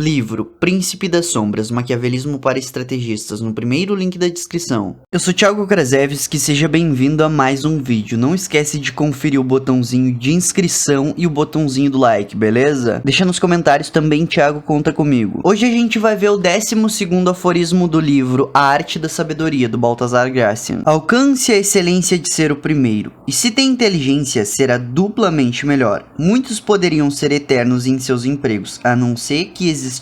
livro Príncipe das Sombras, Maquiavelismo para Estrategistas, no primeiro link da descrição. Eu sou Thiago Krasevski, seja bem-vindo a mais um vídeo. Não esquece de conferir o botãozinho de inscrição e o botãozinho do like, beleza? Deixa nos comentários também, Thiago, conta comigo. Hoje a gente vai ver o 12º aforismo do livro A Arte da Sabedoria, do Baltasar Gracian. Alcance a excelência de ser o primeiro, e se tem inteligência, será duplamente melhor. Muitos poderiam ser eternos em seus empregos, a não ser que existissem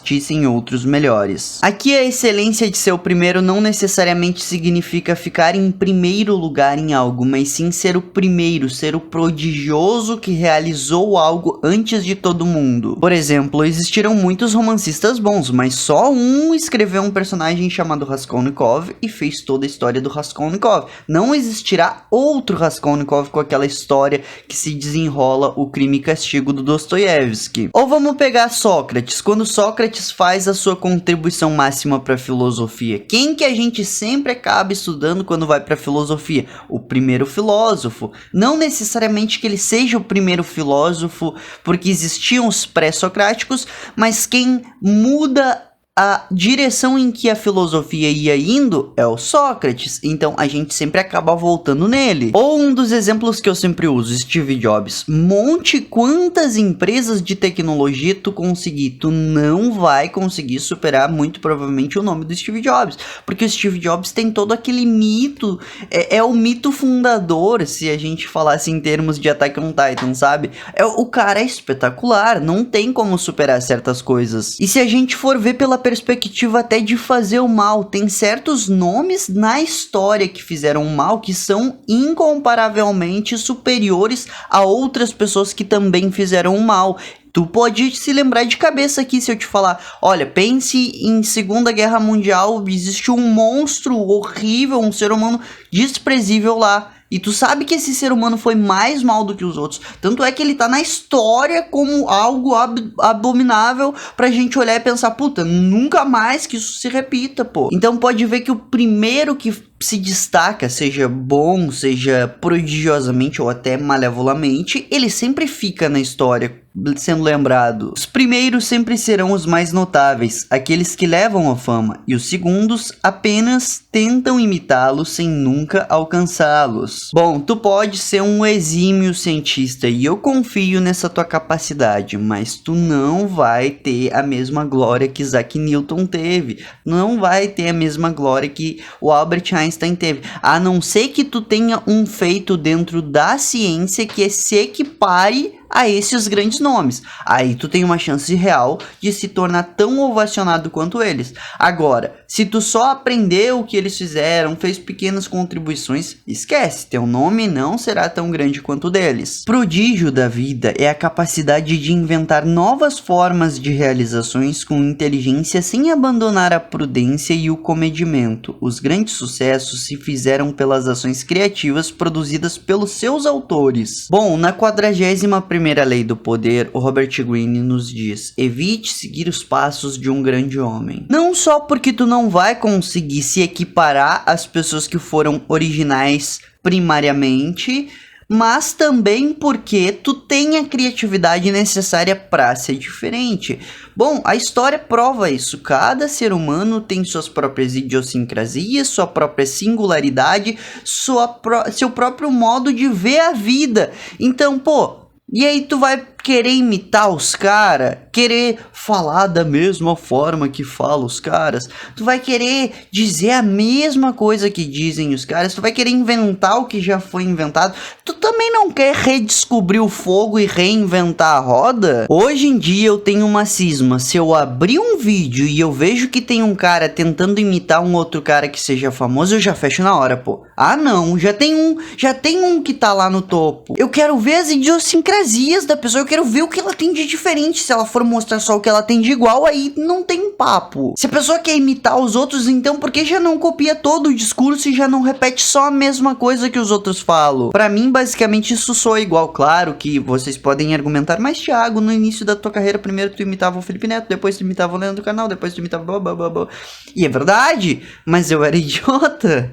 outros melhores. Aqui a excelência de ser o primeiro não necessariamente significa ficar em primeiro lugar em algo, mas sim ser o primeiro, ser o prodigioso que realizou algo antes de todo mundo. Por exemplo, existiram muitos romancistas bons, mas só um escreveu um personagem chamado Raskolnikov e fez toda a história do Raskolnikov. Não existirá outro Raskolnikov com aquela história que se desenrola o Crime e Castigo do Dostoiévski. Ou vamos pegar Sócrates, quando Sócrates faz a sua contribuição máxima para a filosofia. Quem que a gente sempre acaba estudando quando vai para a filosofia? O primeiro filósofo. Não necessariamente que ele seja o primeiro filósofo, porque existiam os pré-socráticos, mas quem muda a direção em que a filosofia ia indo é o Sócrates, então a gente sempre acaba voltando nele. Ou um dos exemplos que eu sempre uso, Steve Jobs. Monte quantas empresas de tecnologia tu conseguir, tu não vai conseguir superar muito provavelmente o nome do Steve Jobs, porque o Steve Jobs tem todo aquele mito, é o mito fundador, se a gente falasse em termos de Attack on Titan, sabe? O cara é espetacular, não tem como superar certas coisas. E se a gente for ver pela perspectiva até de fazer o mal, tem certos nomes na história que fizeram mal que são incomparavelmente superiores a outras pessoas que também fizeram o mal. Tu pode se lembrar de cabeça aqui se eu te falar, olha, pense em Segunda Guerra Mundial, existe um monstro horrível, um ser humano desprezível lá. E tu sabe que esse ser humano foi mais mal do que os outros. Tanto é que ele tá na história como algo abominável pra gente olhar e pensar, puta, nunca mais que isso se repita, pô. Então pode ver que o primeiro que se destaca, seja bom, seja prodigiosamente ou até malevolamente, ele sempre fica na história sendo lembrado. Os primeiros sempre serão os mais notáveis, aqueles que levam a fama, e os segundos apenas tentam imitá-los sem nunca alcançá-los. Bom, tu pode ser um exímio cientista e eu confio nessa tua capacidade, mas tu não vai ter a mesma glória que Isaac Newton teve, não vai ter a mesma glória que o Albert Einstein teve, a não ser que tu tenha um feito dentro da ciência que se equipare a esses grandes nomes. Aí tu tem uma chance real de se tornar tão ovacionado quanto eles. Agora, se tu só aprendeu o que eles fizeram, fez pequenas contribuições, esquece, teu nome não será tão grande quanto o deles. Prodígio da vida é a capacidade de inventar novas formas de realizações com inteligência sem abandonar a prudência e o comedimento. Os grandes sucessos se fizeram pelas ações criativas produzidas pelos seus autores. Bom, na 41ª lei do poder, o Robert Greene nos diz: evite seguir os passos de um grande homem. Não só porque tu não vai conseguir se equiparar às pessoas que foram originais primariamente, mas também porque tu tem a criatividade necessária para ser diferente. Bom, a história prova isso. Cada ser humano tem suas próprias idiosincrasias, sua própria singularidade, seu próprio modo de ver a vida. Então, pô, e aí tu vai querer imitar os caras, querer falar da mesma forma que falam os caras, tu vai querer dizer a mesma coisa que dizem os caras, tu vai querer inventar o que já foi inventado, tu também não quer redescobrir o fogo e reinventar a roda? Hoje em dia eu tenho uma cisma, se eu abrir um vídeo e eu vejo que tem um cara tentando imitar um outro cara que seja famoso, eu já fecho na hora, pô. Ah não, já tem um que tá lá no topo. Eu quero ver as idiosincrasias da pessoa, eu quero ver o que ela tem de diferente. Se ela for mostrar só o que ela tem de igual, aí não tem papo. Se a pessoa quer imitar os outros, então por que já não copia todo o discurso e já não repete só a mesma coisa que os outros falam? Pra mim, basicamente, isso soa igual. Claro que vocês podem argumentar, mas Thiago, no início da tua carreira, primeiro tu imitava o Felipe Neto, depois tu imitava o Leandro Carnal, depois tu imitava blá blá blá blá. E é verdade, mas eu era idiota.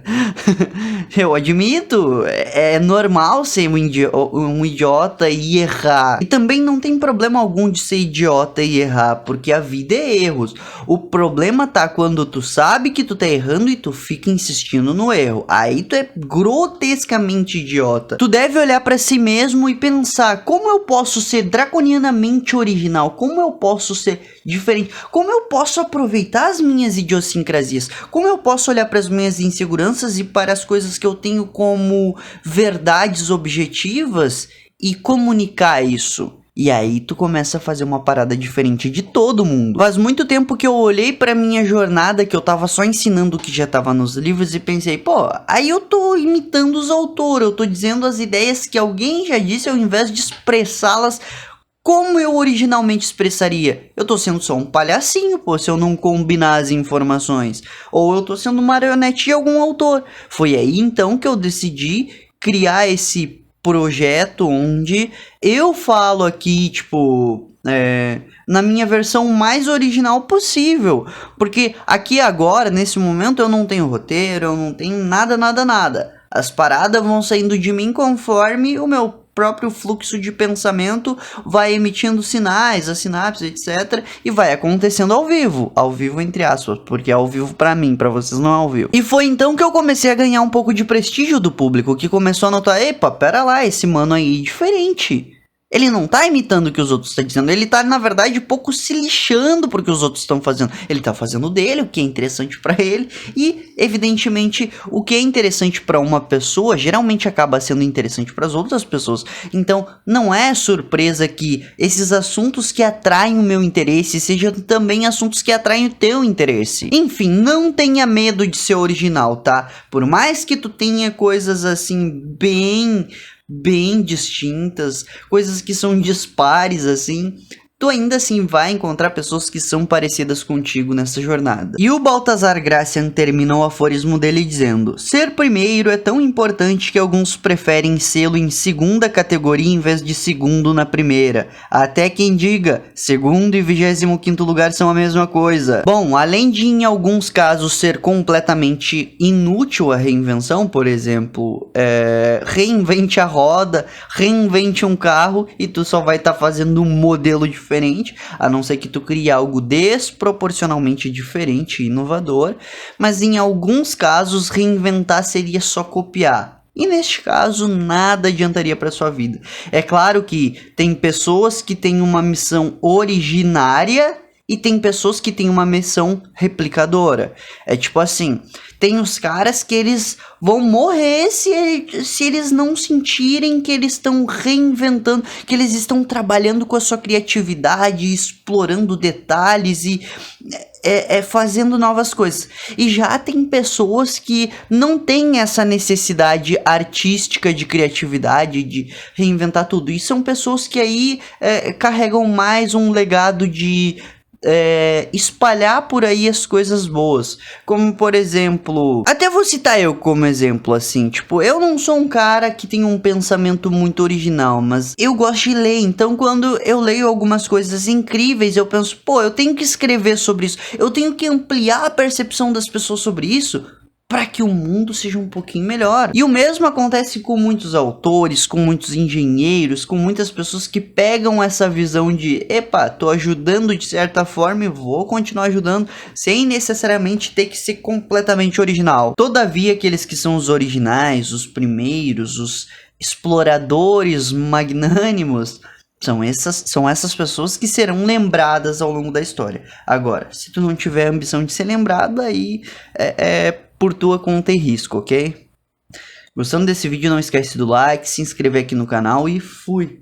Eu admito, é normal ser um idiota e errar. E também bem, não tem problema algum de ser idiota e errar, porque a vida é erros. O problema tá quando tu sabe que tu tá errando e tu fica insistindo no erro. Aí tu é grotescamente idiota. Tu deve olhar pra si mesmo e pensar, como eu posso ser draconianamente original? Como eu posso ser diferente? Como eu posso aproveitar as minhas idiosincrasias? Como eu posso olhar para as minhas inseguranças e para as coisas que eu tenho como verdades objetivas e comunicar isso? E aí tu começa a fazer uma parada diferente de todo mundo. Faz muito tempo que eu olhei pra minha jornada, que eu tava só ensinando o que já tava nos livros e pensei, pô, aí eu tô imitando os autores, eu tô dizendo as ideias que alguém já disse ao invés de expressá-las como eu originalmente expressaria. Eu tô sendo só um palhacinho, pô, se eu não combinar as informações. Ou eu tô sendo marionete de algum autor. Foi aí então que eu decidi criar esse projeto onde eu falo aqui, tipo, na minha versão mais original possível. Porque aqui agora, nesse momento, eu não tenho roteiro, eu não tenho nada. As paradas vão saindo de mim conforme o meu próprio fluxo de pensamento vai emitindo sinais, as sinapses, etc. E vai acontecendo ao vivo entre aspas, porque é ao vivo pra mim, pra vocês não é ao vivo. E foi então que eu comecei a ganhar um pouco de prestígio do público, que começou a notar, epa, pera lá, esse mano aí é diferente. Ele não tá imitando o que os outros estão dizendo, ele tá, na verdade, pouco se lixando porque os outros estão fazendo. Ele tá fazendo dele, o que é interessante pra ele, e, evidentemente, o que é interessante pra uma pessoa, geralmente acaba sendo interessante pras outras pessoas. Então, não é surpresa que esses assuntos que atraem o meu interesse sejam também assuntos que atraem o teu interesse. Enfim, não tenha medo de ser original, tá? Por mais que tu tenha coisas, assim, bem distintas, coisas que são dispares assim, tu ainda assim vai encontrar pessoas que são parecidas contigo nessa jornada. E o Baltazar Gracian terminou o aforismo dele dizendo: ser primeiro é tão importante que alguns preferem sê-lo em segunda categoria em vez de segundo na primeira. Até quem diga, segundo e 25º lugar são a mesma coisa. Bom, além de em alguns casos ser completamente inútil a reinvenção, por exemplo, reinvente a roda, reinvente um carro e tu só vai estar fazendo um modelo diferente, a não ser que tu crie algo desproporcionalmente diferente e inovador, mas em alguns casos reinventar seria só copiar. E neste caso, nada adiantaria para sua vida. É claro que tem pessoas que têm uma missão originária e tem pessoas que têm uma missão replicadora. É tipo assim, tem os caras que eles vão morrer se eles não sentirem que eles estão reinventando, que eles estão trabalhando com a sua criatividade, explorando detalhes e fazendo novas coisas. E já tem pessoas que não têm essa necessidade artística de criatividade, de reinventar tudo. E são pessoas que aí carregam mais um legado de espalhar por aí as coisas boas. Como, por exemplo, até vou citar eu como exemplo, assim, tipo, eu não sou um cara que tem um pensamento muito original, mas eu gosto de ler, então quando eu leio algumas coisas incríveis, eu penso, pô, eu tenho que escrever sobre isso, eu tenho que ampliar a percepção das pessoas sobre isso, para que o mundo seja um pouquinho melhor. E o mesmo acontece com muitos autores, com muitos engenheiros, com muitas pessoas que pegam essa visão de, epa, tô ajudando de certa forma e vou continuar ajudando, sem necessariamente ter que ser completamente original. Todavia, aqueles que são os originais, os primeiros, os exploradores magnânimos, são essas pessoas que serão lembradas ao longo da história. Agora, se tu não tiver a ambição de ser lembrado, aí por tua conta e risco, ok? Gostando desse vídeo, não esquece do like, se inscrever aqui no canal e fui!